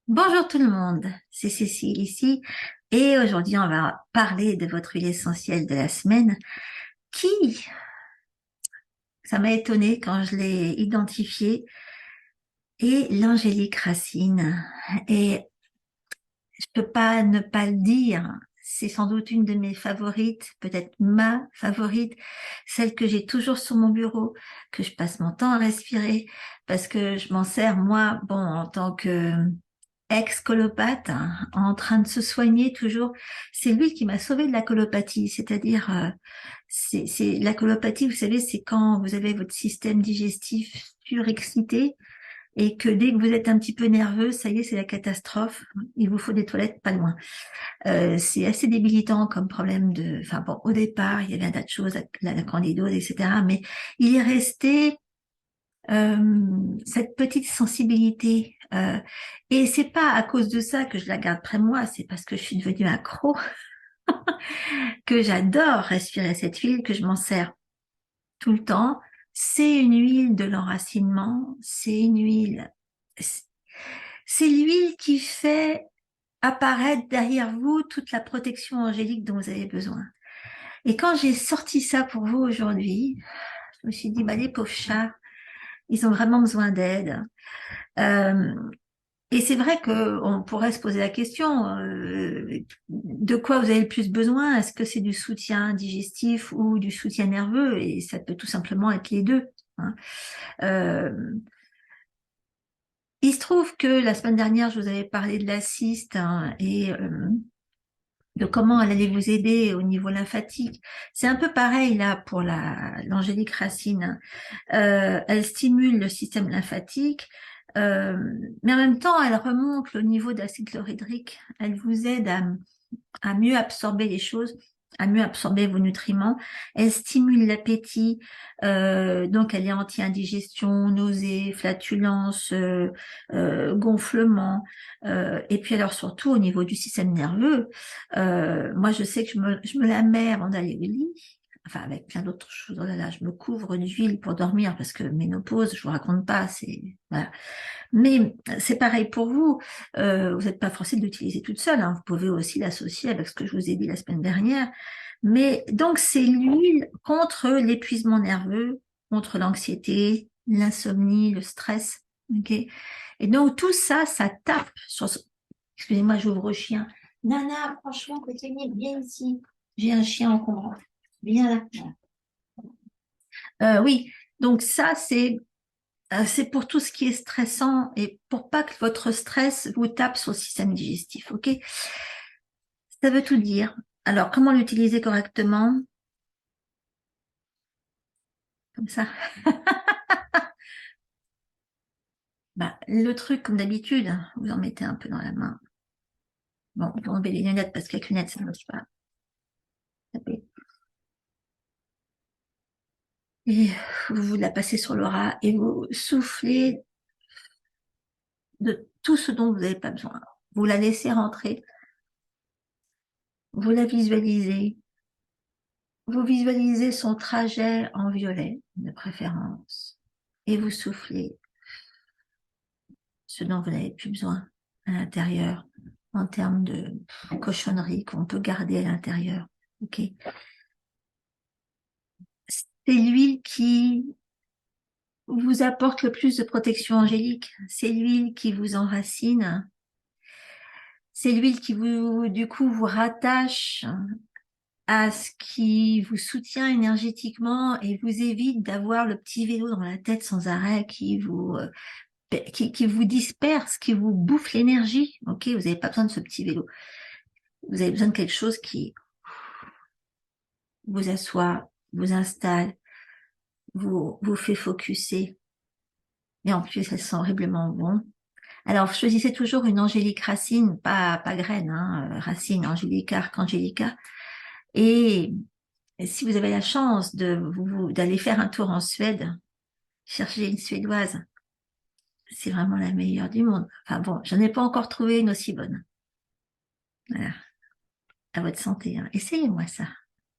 Bonjour tout le monde, c'est Cécile ici et aujourd'hui on va parler de votre huile essentielle de la semaine qui, ça m'a étonnée quand je l'ai identifiée, est l'angélique racine. Et je peux pas ne pas le dire, c'est sans doute une de mes favorites, peut-être ma favorite, celle que j'ai toujours sur mon bureau, que je passe mon temps à respirer parce que je m'en sers moi, bon, en tant que ex-colopathe, hein, en train de se soigner toujours. C'est lui qui m'a sauvé de la colopathie, c'est-à-dire, c'est la colopathie, vous savez, c'est quand vous avez votre système digestif surexcité et que dès que vous êtes un petit peu nerveux, ça y est, c'est la catastrophe. Il vous faut des toilettes pas loin. C'est assez débilitant comme problème de. Enfin bon, au départ, il y avait un tas de choses, la candidose, etc. Mais il est resté cette petite sensibilité. Et c'est pas à cause de ça que je la garde près de moi, c'est parce que je suis devenue accro, que j'adore respirer cette huile, que je m'en sers tout le temps. C'est une huile de l'enracinement, c'est une huile, c'est l'huile qui fait apparaître derrière vous toute la protection angélique dont vous avez besoin. Et quand j'ai sorti ça pour vous aujourd'hui, je me suis dit, bah, les pauvres chats, ils ont vraiment besoin d'aide. Euh, Et c'est vrai qu'on pourrait se poser la question, de quoi vous avez le plus besoin? Est-ce que c'est du soutien digestif ou du soutien nerveux? Et ça peut tout simplement être les deux, hein. Euh, il se trouve que la semaine dernière, je vous avais parlé de la cyste, hein, et de comment elle allait vous aider au niveau lymphatique. C'est un peu pareil là pour l'angélique racine. Elle stimule le système lymphatique, euh, mais en même temps, elle remonte le niveau d'acide chlorhydrique. Elle vous aide à mieux absorber les choses, à mieux absorber vos nutriments. Elle stimule l'appétit, donc elle est anti-indigestion, nausées, flatulences, gonflements. Et puis alors surtout au niveau du système nerveux, moi je sais que je me la mets avant d'aller au lit. Enfin, avec plein d'autres choses. Oh là là, je me couvre d'huile pour dormir parce que ménopause, je vous raconte pas, c'est voilà. Mais c'est pareil pour vous. Vous n'êtes pas forcé de l'utiliser toute seule, hein. Vous pouvez aussi l'associer avec ce que je vous ai dit la semaine dernière. Mais donc, c'est l'huile contre l'épuisement nerveux, contre l'anxiété, l'insomnie, le stress. Ok. Et donc, tout ça, ça tape sur. Excusez-moi, j'ouvre au chien. Nana, franchement, Cotinette, viens ici. J'ai un chien encombrant. Viens là. Oui, donc ça, c'est pour tout ce qui est stressant et pour pas que votre stress vous tape sur le système digestif, ok? Ça veut tout dire. Alors, comment l'utiliser correctement? Comme ça. Bah, le truc, comme d'habitude, vous en mettez un peu dans la main. Bon, vous enlevez les lunettes parce qu'avec les lunettes, ça ne marche pas. Et vous la passez sur le ras et vous soufflez de tout ce dont vous n'avez pas besoin. Vous la laissez rentrer, vous la visualisez, vous visualisez son trajet en violet, de préférence, et vous soufflez ce dont vous n'avez plus besoin à l'intérieur, en termes de cochonnerie qu'on peut garder à l'intérieur. Ok. C'est l'huile qui vous apporte le plus de protection angélique. C'est l'huile qui vous enracine. C'est l'huile qui vous, du coup, vous rattache à ce qui vous soutient énergétiquement et vous évite d'avoir le petit vélo dans la tête sans arrêt qui vous disperse, qui vous bouffe l'énergie. Ok, vous n'avez pas besoin de ce petit vélo. Vous avez besoin de quelque chose qui vous assoit, vous installe, vous fait focuser. Et en plus, elle sent horriblement bon. Alors, choisissez toujours une angélique racine, pas graine, hein, racine, angélica, archangélica. Et si vous avez la chance d'aller faire un tour en Suède, cherchez une suédoise. C'est vraiment la meilleure du monde. Enfin bon, j'en ai pas encore trouvé une aussi bonne. Voilà. À votre santé, hein. Essayez-moi ça.